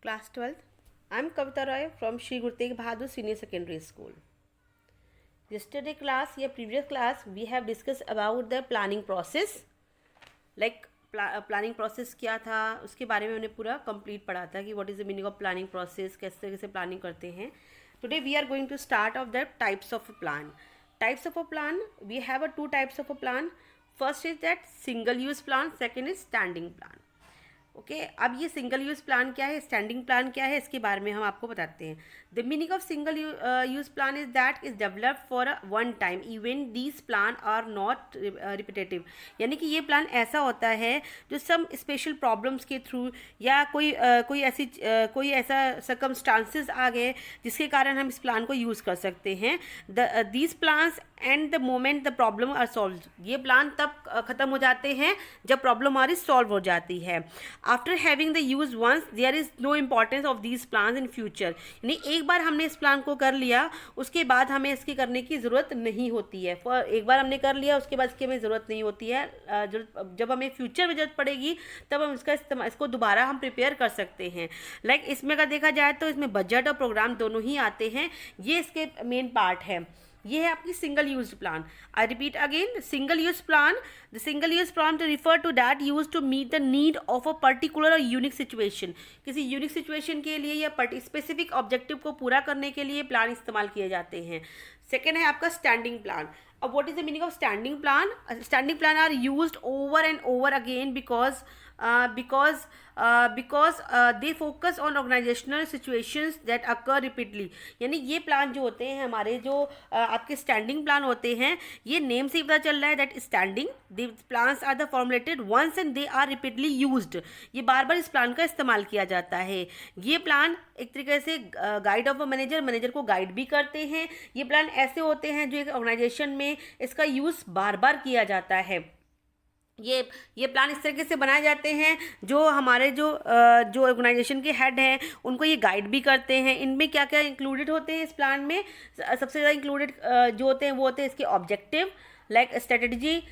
Class 12th. I'm Kavita Roy from Shri Guru Tegh Bahadur Senior Secondary School. Yesterday class या previous class we have discussed about the planning process. Like planning process क्या था उसके बारे में हमने पूरा complete पढ़ा था कि what is the meaning of planning process, किस तरीके से प्लानिंग करते हैं. Today we are going to start of the types of plan. Types of a plan, we have a two types of a plan. First is that single use plan, second is standing plan. Okay अब ये single use plan क्या है, standing plan क्या है, इसके बारे में हम आपको बताते हैं. The meaning of single use plan is that is developed for one time even these plan are not repetitive. यानी कि ये प्लान ऐसा होता है जो सम स्पेशल प्रॉब्लम्स के थ्रू या कोई ऐसा सर्कमस्टांसेस आ गए जिसके कारण हम इस प्लान को यूज़ कर सकते हैं. These plans and the moment the problem are solve. ये प्लान तब ख़त्म हो जाते हैं जब प्रॉब्लम हमारी सॉल्व हो जाती है. After having the use once there is no importance of these plan in future. यानी एक बार हमने इस प्लान को कर लिया उसके बाद हमें इसकी करने की ज़रूरत नहीं होती है. एक बार हमने कर लिया उसके बाद इसकी हमें ज़रूरत नहीं होती है. जब हमें फ्यूचर में ज़रूरत पड़ेगी तब हम इसको दोबारा हम प्रिपेयर कर सकते हैं. लाइक इसमें अगर देखा जाए तो इसमें बजट और प्रोग्राम दोनों ही आते हैं. ये इसके मेन पार्ट है. ये है आपकी single use plan. I repeat again, single use plan. The single use plan to refer to that use to meet the need of a particular और यूनिक सिचुएशन. किसी यूनिक सिचुएशन के लिए या specific objective को पूरा करने के लिए प्लान इस्तेमाल किए जाते हैं. सेकेंड है आपका स्टैंडिंग प्लान. अब what is the meaning of standing plan? Standing plan are used over and over again because they focus on organizational situations that occur repeatedly. यानी ये प्लान जो होते हैं हमारे जो आपके स्टैंडिंग प्लान होते हैं, ये नेम से ही पता चल रहा है that standing. The plans are the formulated once and they are repeatedly used. ये बार बार इस प्लान का इस्तेमाल किया जाता है. ये प्लान एक तरीके से गाइड ऑफ अ मैनेजर को गाइड भी करते हैं. ये प्लान ऐसे होते हैं जो एक ऑर्गेनाइजेशन में इसका यूज़ बार बार किया जाता है. ये प्लान इस तरीके से बनाए जाते हैं जो हमारे जो ऑर्गेनाइजेशन के हेड हैं उनको ये गाइड भी करते हैं. इनमें क्या क्या इंक्लूडेड होते हैं इस प्लान में? सबसे ज़्यादा इंक्लूडेड जो होते हैं वो होते हैं इसके objective, like strategy,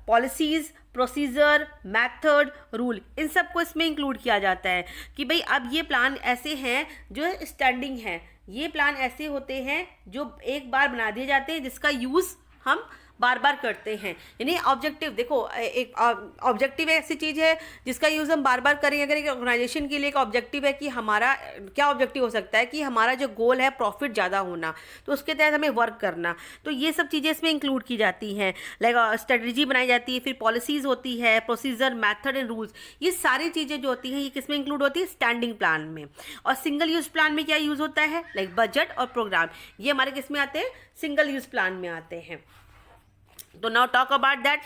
policies, procedure, method, rule. इन सब को इसमें इंक्लूड किया जाता है कि भाई अब ये प्लान ऐसे हैं जो स्टैंडिंग हैं. ये प्लान ऐसे होते हैं जो एक बार बना दिए जाते हैं जिसका यूज़ हम बार बार करते हैं. यानी ऑब्जेक्टिव देखो, एक ऑब्जेक्टिव ऐसी चीज़ है जिसका यूज़ हम बार बार करेंगे. अगर एक ऑर्गेनाइजेशन के लिए एक ऑब्जेक्टिव है कि हमारा क्या ऑब्जेक्टिव हो सकता है कि हमारा जो गोल है प्रॉफिट ज़्यादा होना, तो उसके तहत हमें वर्क करना. तो ये सब चीज़ें इसमें इंक्लूड की जाती हैं. लाइक स्ट्रेटजी बनाई जाती है, फिर पॉलिसीज़ होती है, प्रोसीजर, मैथड एंड रूल्स. ये सारी चीज़ें जो होती हैं ये किस में इंक्लूड होती है? स्टैंडिंग प्लान में. और सिंगल यूज़ प्लान में क्या यूज़ होता है? लाइक बजट और प्रोग्राम. ये हमारे किस में आते हैं? सिंगल यूज़ प्लान में आते हैं. तो now talk about that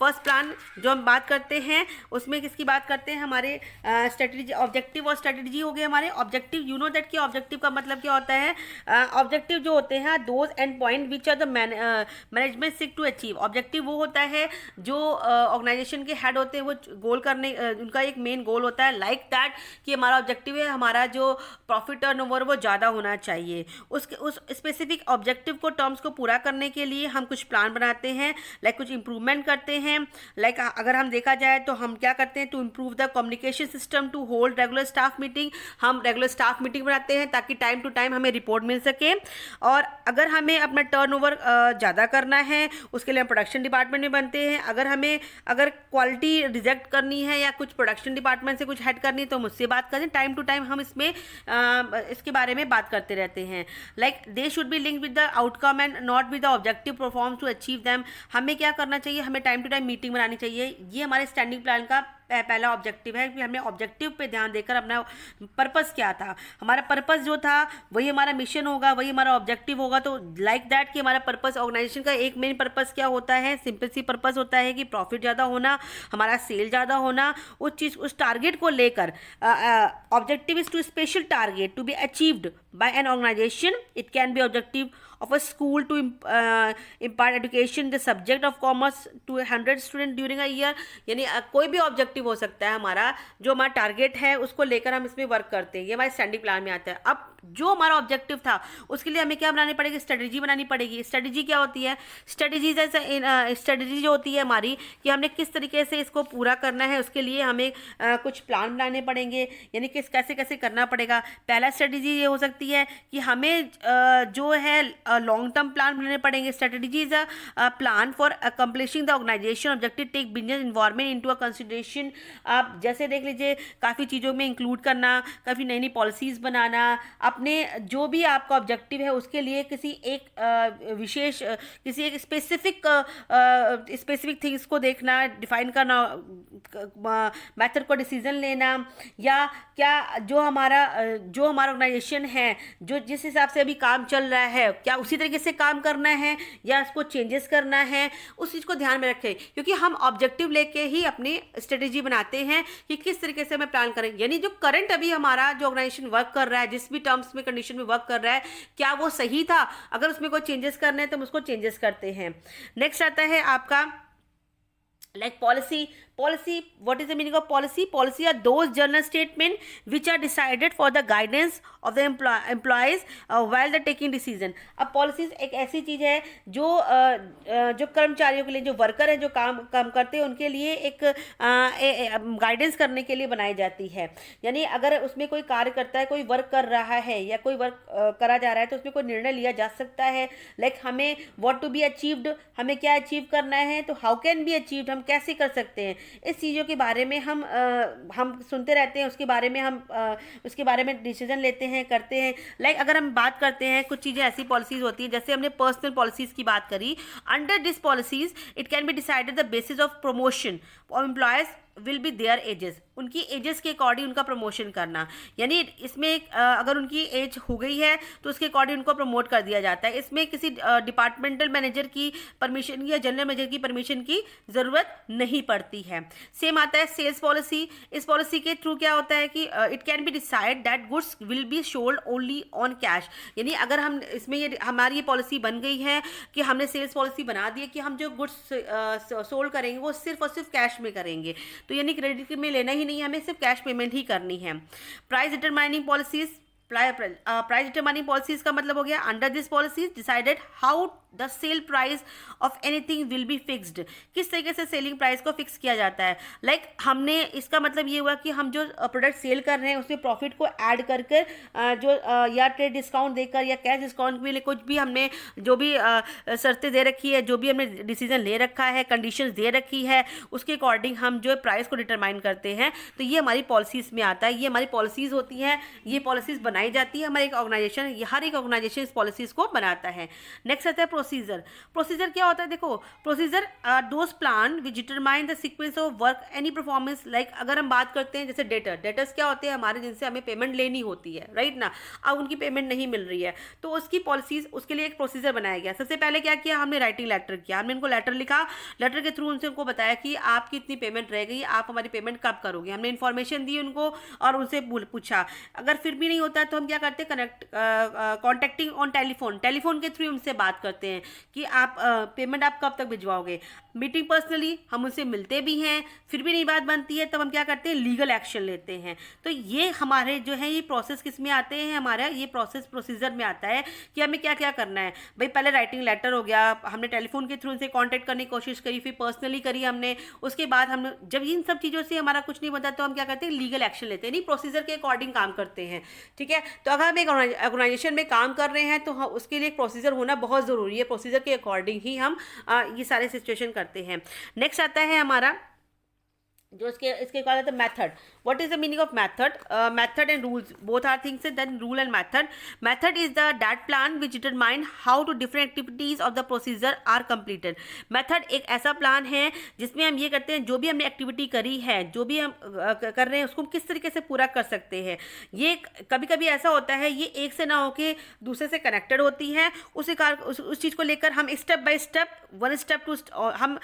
first plan जो हम बात करते हैं उसमें किसकी बात करते हैं? हमारे स्ट्रेटजी, ऑब्जेक्टिव और स्ट्रेटजी हो गए हमारे. ऑब्जेक्टिव, यू नो दैट कि ऑब्जेक्टिव का मतलब क्या होता है? ऑब्जेक्टिव जो होते हैं those end point which are the management seek to achieve. Objective वो होता है जो ऑर्गेनाइजेशन के हेड होते हैं वो गोल करने, उनका एक मेन गोल होता है. लाइक दैट कि हमारा ऑब्जेक्टिव है हमारा जो प्रॉफिट टर्नओवर वो ज़्यादा होना चाहिए. उस स्पेसिफिक ऑब्जेक्टिव को, टर्म्स को पूरा करने के लिए हम कुछ प्लान बनाते हैं. लाइक कुछ इंप्रूवमेंट करते हैं. लाइक अगर हम देखा जाए तो हम क्या करते हैं? To improve the communication system, to hold regular staff meeting. हम रेगुलर स्टाफ मीटिंग बनाते हैं ताकि टाइम टू टाइम हमें रिपोर्ट मिल सके. और अगर हमें अपना टर्नओवर ज़्यादा करना है उसके लिए हम प्रोडक्शन डिपार्टमेंट में बनते हैं. अगर क्वालिटी रिजेक्ट करनी है या कुछ प्रोडक्शन डिपार्टमेंट से कुछ हेड करनी है तो मुझसे बात करें. टाइम टू टाइम हम इसके बारे में बात करते रहते हैं. Like they should be link with the outcome and not with the objective perform to achieve them. हमें क्या करना चाहिए? हमें टाइम टू टाइम मीटिंग बनानी चाहिए. ये हमारे स्टैंडिंग प्लान का पहला ऑब्जेक्टिव है कि हमने ऑब्जेक्टिव पे ध्यान देकर अपना पर्पस क्या था, हमारा पर्पस जो था वही हमारा मिशन होगा, वही हमारा ऑब्जेक्टिव होगा. तो लाइक दैट कि हमारा पर्पस, ऑर्गेनाइजेशन का एक मेन पर्पस क्या होता है? सिंपल सी पर्पस होता है कि प्रॉफिट ज़्यादा होना, हमारा सेल ज़्यादा होना. उस टारगेट को लेकर objective is to special target to be achieved by an organisation. It can be objective of a school to impart education the subject of commerce to 100 student during a year. यानी कोई भी objective हो सकता है हमारा, जो हमारा target है उसको लेकर हम इसमें वर्क करते हैं. ये हमारे स्टैंडिंग प्लान में आता है. अब जो हमारा ऑब्जेक्टिव था उसके लिए हमें क्या बनानी पड़ेगी, स्ट्रेटेजी बनानी पड़ेगी। स्ट्रेटेजी क्या होती है, स्ट्रेटेजी जैसे स्ट्रेटेजी जो होती है हमारी कि हमने किस तरीके से इसको पूरा करना है, उसके लिए हमें कुछ प्लान बनाने पड़ेंगे, यानी कि कैसे कैसे करना पड़ेगा। पहला स्ट्रेटेजी ये हो सकती है कि हमें जो है लॉन्ग टर्म प्लान बनाने पड़ेंगे। Strategy is a plan for accomplishing the organisation objective take business environment into a consideration. आप जैसे देख लीजिए, काफ़ी चीज़ों में इंक्लूड करना, काफ़ी नई नई पॉलिसीज़ बनाना, अपने जो भी आपका ऑब्जेक्टिव है उसके लिए किसी एक विशेष किसी एक स्पेसिफिक थिंग्स को देखना, डिफाइन करना, मेथड को डिसीजन लेना, या क्या जो हमारा ऑर्गेनाइजेशन है, जो जिस हिसाब से अभी काम चल रहा है, क्या उसी तरीके से काम करना है या उसको चेंजेस करना है, उस चीज़ को ध्यान में रखें। क्योंकि हम ऑब्जेक्टिव लेके ही अपनी स्ट्रेटेजी बनाते हैं कि किस तरीके से हमें प्लान करें, यानी जो करंट अभी हमारा जो ऑर्गेनाइजेशन वर्क कर रहा है, जिस भी टर्म्स में कंडीशन में वर्क कर रहा है, क्या वो सही था। अगर उसमें कोई चेंजेस करने हैं तो हम उसको चेंजेस करते हैं। नेक्स्ट आता है आपका like policy. What is the meaning of policy are those general statement which are decided for the guidance of the employees while they taking decision. अब policies एक ऐसी चीज़ है जो जो कर्मचारियों के लिए, जो वर्कर है, जो काम करते हैं, उनके लिए एक गाइडेंस करने के लिए बनाई जाती है। यानी अगर उसमें कोई कार्य करता है, कोई वर्क कर रहा है या कोई वर्क करा जा रहा है, तो उसमें कोई निर्णय लिया जा सकता है। लाइक हमें व्हाट टू बी अचीव्ड, हमें क्या अचीव करना है, तो हाउ कैन बी अचीव्ड, हम कैसे कर सकते हैं। इस चीज़ों के बारे में हम सुनते रहते हैं, उसके बारे में डिसीजन लेते हैं, करते हैं। लाइक अगर हम बात करते हैं, कुछ चीज़ें ऐसी पॉलिसीज़ होती हैं, जैसे हमने पर्सनल पॉलिसीज़ की बात करी। Under this policies it can be decided the basis of promotion of employees will be there edges, उनकी एजेस के अकॉर्डिंग उनका प्रमोशन करना। यानी इसमें अगर उनकी एज हो गई है तो उसके अकॉर्डिंग उनको प्रमोट कर दिया जाता है। इसमें किसी डिपार्टमेंटल मैनेजर की परमिशन या जनरल मैनेजर की परमिशन की ज़रूरत नहीं पड़ती है। सेम आता है सेल्स पॉलिसी। इस पॉलिसी के थ्रू क्या होता है कि it can be decide that goods will be sold only on cash. यानी अगर हम इसमें हमारी ये पॉलिसी बन गई है कि हमने सेल्स पॉलिसी बना दी है कि हम जो गुड्स सोल्ड करेंगे वो सिर्फ और सिर्फ कैश में करेंगे, तो यानी क्रेडिट में लेना ही नहीं, हमें सिर्फ कैश पेमेंट ही करनी है। Price determining policies, price determining policies का मतलब हो गया under this policies decided how the sale price of anything will be fixed, किस तरीके से सेलिंग प्राइस को फिक्स किया जाता है। लाइक हमने इसका मतलब ये हुआ कि हम जो प्रोडक्ट सेल कर रहे हैं उसमें प्रॉफिट को ऐड कर जो या ट्रेड डिस्काउंट देकर या कैश डिस्काउंट के लिए कुछ भी हमने जो भी शर्तें दे रखी है, जो भी हमने डिसीजन ले रखा है, कंडीशंस दे रखी है, उसके अकॉर्डिंग हम जो प्राइस को डिटरमाइन करते हैं। तो ये हमारी पॉलिसीज़ में आता है, ये हमारी पॉलिसीज़ होती हैं, ये पॉलिसीज़ बनाई जाती है। हमारे एक ऑर्गेनाइजेशन, हर एक ऑर्गेनाइजेशन इस पॉलिसीज़ को बनाता है। नेक्स्ट आता है प्रोसीजर। प्रोसीजर क्या होता है, देखो procedure those plan which determine the sequence of work any performance. Like अगर हम बात करते हैं जैसे डेटर्स क्या होते हैं हमारे, जिनसे हमें पेमेंट लेनी होती है, राइट ना, अब उनकी पेमेंट नहीं मिल रही है, तो उसकी पॉलिसीज, उसके लिए एक प्रोसीजर बनाया गया। सबसे पहले क्या किया हमने, राइटिंग लेटर किया, हमने उनको लेटर लिखा, लेटर के थ्रू उनसे उनको बताया कि आपकी इतनी पेमेंट रह गई, आप हमारी पेमेंट कब करोगे। हमने इन्फॉर्मेशन दी उनको और उनसे पूछा। अगर फिर भी नहीं होता तो हम क्या करते हैं, कॉन्टैक्टिंग ऑन टेलीफोन के थ्रू उनसे बात करते हैं कि आप पेमेंट आप कब तक भिजवाओगे। मीटिंग पर्सनली हम उनसे मिलते भी हैं, फिर भी नहीं बात बनती है तब हम क्या करते हैं, लीगल एक्शन लेते हैं। तो ये हमारे जो है ये प्रोसेस किस में आते हैं, हमारा ये प्रोसीजर में आता है कि हमें क्या क्या करना है। भाई पहले राइटिंग लेटर हो गया, हमने टेलीफोन के थ्रू उनसे कॉन्टैक्ट करने की कोशिश करी, फिर पर्सनली करी हमने, उसके बाद हम जब इन सब चीज़ों से हमारा कुछ नहीं बनता तो हम क्या करते हैं, लीगल एक्शन लेते हैं, नहीं प्रोसीजर के अकॉर्डिंग काम करते हैं। ठीक है, तो अगर हम एक ऑर्गेनाइजेशन में काम कर रहे हैं तो उसके लिए एक प्रोसीजर होना बहुत ज़रूरी है, प्रोसीजर के अकॉर्डिंग ही हम ये सारे सिचुएशन करते हैं। नेक्स्ट आता है हमारा जो इसके बाद आता है method. What is the meaning of method? Method and rules both are things, then rule and method. Method is that plan which determine how to different activities of the procedure are completed. Method एक ऐसा plan है जिसमें हम ये करते हैं, जो भी हमने एक्टिविटी करी है, जो भी हम कर रहे हैं उसको हम किस तरीके से पूरा कर सकते हैं। ये कभी कभी ऐसा होता है ये एक से ना होके दूसरे से कनेक्टेड होती है, उस चीज़ को लेकर हम step by step, one step two हम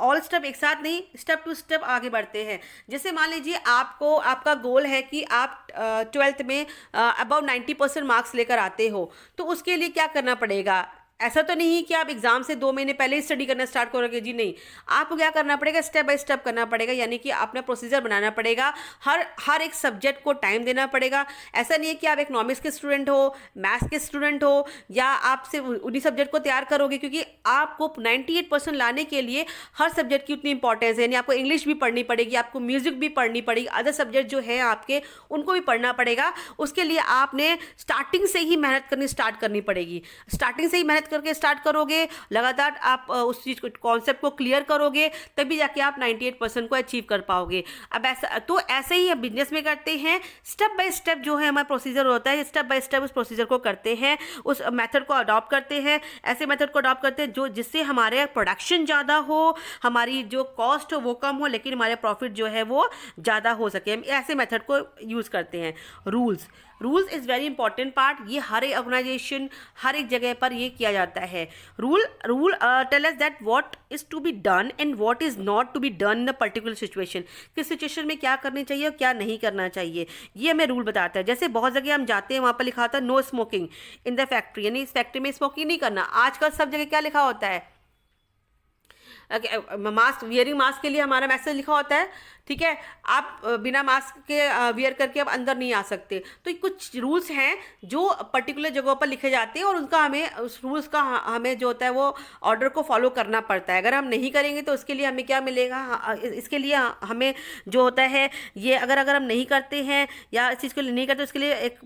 ऑल स्टेप एक साथ नहीं, स्टेप टू स्टेप आगे बढ़ते हैं। जैसे मान लीजिए आपका गोल है कि आप 12th में अबाउट 90% मार्क्स लेकर आते हो, तो उसके लिए क्या करना पड़ेगा, ऐसा तो नहीं कि आप एग्जाम से 2 महीने पहले ही स्टडी करना स्टार्ट करोगे जी, नहीं। आपको क्या करना पड़ेगा, स्टेप बाय स्टेप करना पड़ेगा, यानी कि अपना प्रोसीजर बनाना पड़ेगा, हर हर एक सब्जेक्ट को टाइम देना पड़ेगा। ऐसा नहीं है कि आप इकोनॉमिक्स के स्टूडेंट हो, मैथ्स के स्टूडेंट हो, या आप सिर्फ उन्हीं सब्जेक्ट को तैयार करोगे, क्योंकि आपको 98% लाने के लिए हर सब्जेक्ट की उतनी इंपॉर्टेंस है। यानी आपको इंग्लिश भी पढ़नी पड़ेगी, आपको म्यूजिक भी पढ़नी पड़ेगी, अदर सब्जेक्ट जो है आपके उनको भी पढ़ना पड़ेगा। उसके लिए आपने स्टार्टिंग से ही मेहनत करनी स्टार्ट करनी पड़ेगी। स्टार्टिंग से ही मेहनत करके स्टार्ट करोगे, लगातार आप उस चीज़ को, कॉन्सेप्ट को क्लियर करोगे, तभी जाके आप 98% को अचीव कर पाओगे। अब ऐसे ही हम बिजनेस में करते हैं, स्टेप बाय स्टेप जो है हमारा प्रोसीजर होता है, स्टेप बाय स्टेप उस प्रोसीजर को करते हैं, उस मेथड को अडॉप्ट करते हैं, ऐसे मेथड को अडॉप्ट करते हैं जो जिससे हमारे प्रोडक्शन ज़्यादा हो, हमारी जो कॉस्ट हो वो कम हो, लेकिन हमारे प्रॉफिट जो है वो ज़्यादा हो सके। हम ऐसे मेथड को यूज़ करते हैं। Rules is very important part. ये हर एक ऑर्गेनाइजेशन, हर एक जगह पर ये किया जाता है। Rule tell us that what is to be done and what is not to be done in a particular situation. किस सिचुएशन में क्या करनी चाहिए और क्या नहीं करना चाहिए, ये हमें रूल बताता है। जैसे बहुत जगह हम जाते हैं, वहाँ पर लिखा होता है no smoking in the factory, यानी इस फैक्ट्री में स्मोकिंग नहीं करना। आजकल सब जगह क्या लिखा होता है, मास्क, वियरिंग मास्क के लिए हमारा मैसेज लिखा होता है, ठीक है। आप बिना मास्क के वियर करके आप अंदर नहीं आ सकते। तो कुछ रूल्स हैं जो पर्टिकुलर जगहों पर लिखे जाते हैं, और उनका हमें, उस रूल्स का हमें जो होता है वो ऑर्डर को फॉलो करना पड़ता है। अगर हम नहीं करेंगे तो उसके लिए हमें क्या मिलेगा, इसके लिए हमें जो होता है ये, अगर हम नहीं करते हैं या इस चीज़ को नहीं करते, उसके लिए एक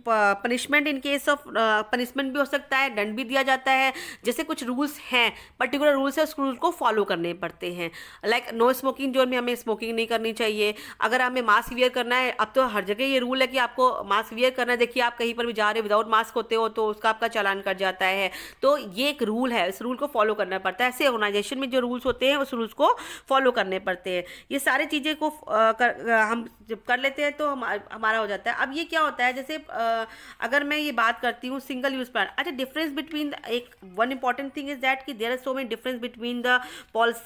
punishment, in case of punishment भी हो सकता है, दंड भी दिया जाता है। जैसे कुछ रूल्स हैं, पर्टिकुलर रूल्स है, उस रूल को फॉलो करने पड़ते हैं। लाइक नो स्मोकिंग जोन में हमें स्मोकिंग नहीं करनी चाहिए। अगर हमें मास्क वियर करना है, अब तो हर जगह ये रूल है कि आपको मास्क वियर करना है। देखिए आप कहीं पर भी जा रहे हो विदाउट मास्क होते हो तो उसका आपका चालान कट जाता है। तो ये एक रूल है, इस रूल को फॉलो करना पड़ता है। ऐसे ऑर्गेनाइजेशन में जो रूल्स होते हैं उस रूल्स को फॉलो करने पड़ते हैं। ये सारी चीज़ें को हम जब कर लेते हैं तो हमारा हो जाता है। अब ये क्या होता है, जैसे अगर मैं ये बात करती हूँ सिंगल यूज प्लान, अच्छा डिफरेंस बिटवीन, एक one important thing is that कि there are so many difference between the policy,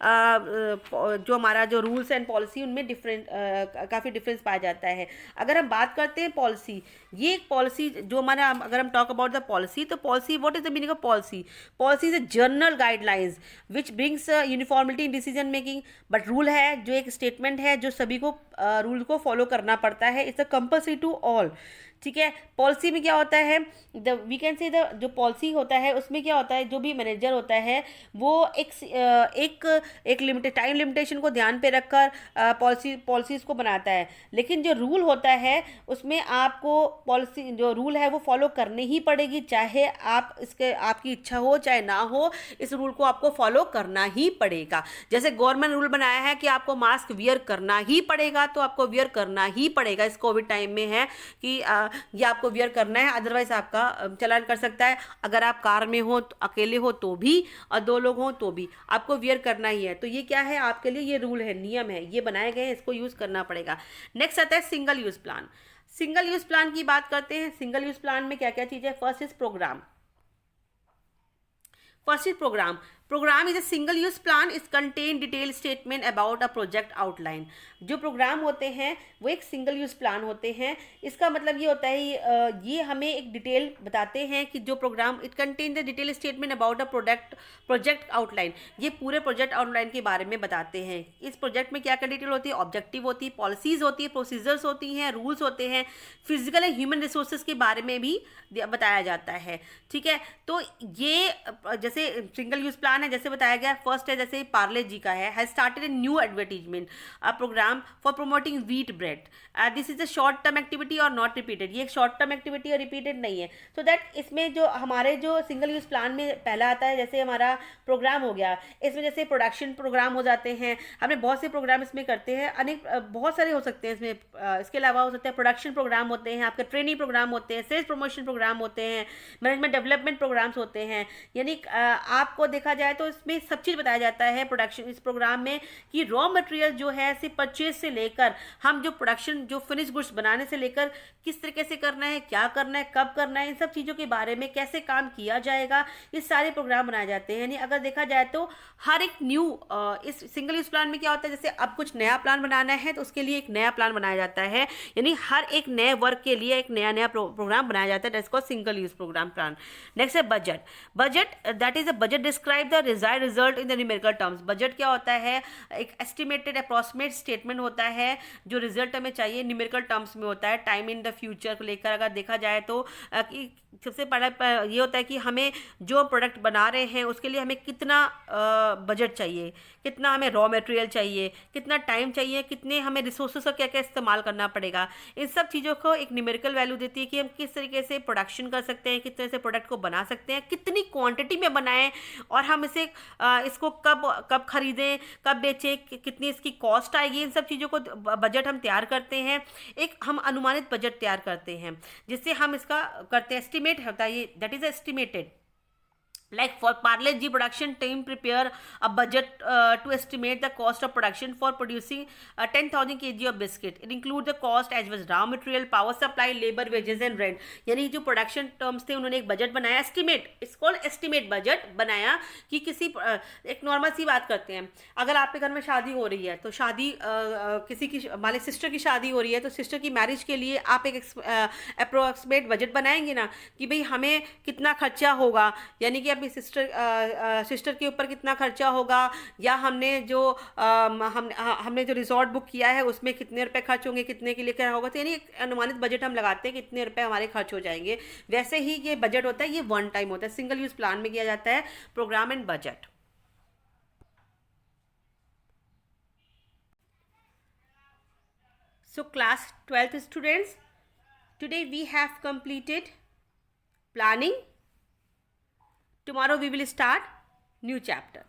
जो हमारा जो रूल्स एंड पॉलिसी, उनमें डिफरेंट काफ़ी डिफरेंस पाया जाता है। अगर हम बात करते हैं पॉलिसी, ये एक पॉलिसी जो हमारा, अगर हम टॉक अबाउट द पॉलिसी, तो policy, what is the meaning of policy? Policy is a general guidelines which brings uniformity in decision making. But rule है जो एक स्टेटमेंट है जो सभी को रूल को फॉलो करना पड़ता है। It's a compulsory to all, ठीक है। पॉलिसी में क्या होता है, वी कैन से द जो पॉलिसी होता है उसमें क्या होता है, जो भी मैनेजर होता है वो एक लिमिटेड टाइम लिमिटेशन को ध्यान पे रखकर पॉलिसीज़ को बनाता है। लेकिन जो रूल होता है उसमें आपको पॉलिसी, जो रूल है वो फॉलो करनी ही पड़ेगी, चाहे आप इसके आपकी इच्छा हो चाहे ना हो, इस रूल को आपको फॉलो करना ही पड़ेगा। जैसे गवर्नमेंट रूल बनाया है कि आपको मास्क वियर करना ही पड़ेगा, तो आपको वियर करना ही पड़ेगा। इस कोविड टाइम में है कि ये आपको वियर करना है, अदरवाइज आपका चालान कर सकता है। अगर आप कार में हो तो, अकेले हो तो भी, और 2 लोग हों तो भी आपको वियर करना ही है। तो ये क्या है, आपके लिए ये रूल है, नियम है, ये बनाए गए हैं, इसको यूज़ करना पड़ेगा। नेक्स्ट आता है single use plan. Single use plan की बात करते हैं। सिंगल यूज़ प्लान में क्या क्या चीज़ है? First is programme. First is programme. Programme is a single use plan, is contain detail statement about a project outline. जो प्रोग्राम होते हैं वो एक सिंगल यूज प्लान होते हैं। इसका मतलब ये होता है, ये हमें एक डिटेल बताते हैं कि जो programme, it contain the detail statement about a project outline. ये पूरे प्रोजेक्ट आउटलाइन के बारे में बताते हैं। इस प्रोजेक्ट में क्या क्या डिटेल होती है? ऑब्जेक्टिव होती है, पॉलिसीज होती है, प्रोसीजर्स होती हैं, रूल्स होते हैं, फिजिकल एंड ह्यूमन रिसोर्सेज के बारे में भी बताया जाता है, ठीक है। तो ये जैसे सिंगल यूज प्लान है, जैसे बताया गया, फर्स्ट है जैसे पार्ले जी का है, has started a new advertisement a programme for promoting wheat bread. This is a short term activity और नॉट रिपीटेड। ये एक शॉर्ट टर्म एक्टिविटी और रिपीटेड नहीं है। सो दैट इसमें जो हमारे जो सिंगल यूज प्लान में पहला आता है, जैसे हमारा प्रोग्राम हो गया, इसमें जैसे प्रोडक्शन प्रोग्राम हो जाते हैं, हमने बहुत से प्रोग्राम इसमें करते हैं, अनेक बहुत सारे हो सकते हैं इसमें। इसके अलावा हो सकता है प्रोडक्शन प्रोग्राम होते हैं, आपके ट्रेनिंग प्रोग्राम होते हैं, सेल्स प्रमोशन प्रोग्राम होते हैं, मैनेजमेंट डेवलपमेंट प्रोग्राम्स होते हैं। यानी आपको देखा जाए जाए तो इसमें सब चीज़ बताया जाता है प्रोडक्शन इस प्रोग्राम में, कि रॉ मटेरियल जो है सिर्फ परचेज से लेकर हम जो प्रोडक्शन जो फिनिश गुड्स बनाने से लेकर किस तरीके से करना है, क्या करना है, कब करना है, इन सब चीज़ों के बारे में, कैसे काम किया जाएगा, ये सारे प्रोग्राम बनाए जाते हैं। यानी अगर देखा जाए तो हर एक न्यू इस सिंगल यूज प्लान में क्या होता है, जैसे अब कुछ नया प्लान बनाना है तो उसके लिए एक नया प्लान बनाया जाता है, यानी हर एक नए वर्क के लिए एक नया नया प्रोग्राम बनाया जाता है, that's called single use program plan. Next है budget. Budget that is a budget describe the desired result in the numerical terms. Budget क्या होता है, एक एस्टिमेटेड अप्रॉक्सीमेट स्टेटमेंट होता है जो रिजल्ट हमें चाहिए न्यूमेरिकल टर्म्स में होता है, टाइम इन द फ्यूचर को लेकर अगर देखा जाए तो कि सबसे पहला ये होता है कि हमें जो प्रोडक्ट बना रहे हैं उसके लिए हमें कितना बजट चाहिए, कितना हमें रॉ मटेरियल चाहिए, कितना टाइम चाहिए, कितने हमें रिसोर्सेज का क्या क्या इस्तेमाल करना पड़ेगा। इन सब चीज़ों को एक न्यूमेरिकल वैल्यू देती है कि हम किस तरीके से प्रोडक्शन कर सकते हैं, किस तरह से प्रोडक्ट को बना सकते हैं, कितनी क्वांटिटी में बनाएं और हम इसको कब खरीदें, कब बेचें, कितनी इसकी कॉस्ट आएगी। इन सब चीज़ों को बजट हम तैयार करते हैं, एक हम अनुमानित बजट तैयार करते हैं जिससे हम इसका करते हैं एस्टिमेट होता है ये, that is estimated. Like for Parle G production team prepare a budget to estimate the cost of production for producing 10,000 kg of biscuit. It includes the cost as well as raw material, power supply, labor, wages and rent. यानी जो production terms थे उन्होंने एक budget बनाया, estimate, it's called estimate budget बनाया कि किसी एक नॉर्मल सी बात करते हैं, अगर आपके घर में शादी हो रही है तो शादी किसी की हमारे सिस्टर की शादी हो रही है तो सिस्टर की मैरिज के लिए आप एक अप्रोक्सीमेट बजट बनाएंगे ना कि भाई हमें कितना खर्चा होगा, यानी कि अपनी सिस्टर के ऊपर कितना खर्चा होगा, या हमने जो रिजॉर्ट बुक किया है उसमें कितने रुपए खर्च होंगे, कितने के लिए क्या होगा। तो यानी एक अनुमानित बजट हम लगाते हैं कितने रुपए हमारे खर्च हो जाएंगे। वैसे ही ये बजट होता है, ये वन टाइम होता है, सिंगल यूज प्लान में किया जाता है programme and budget. So class 12th students, today we have completed planning. Tomorrow we will start new chapter.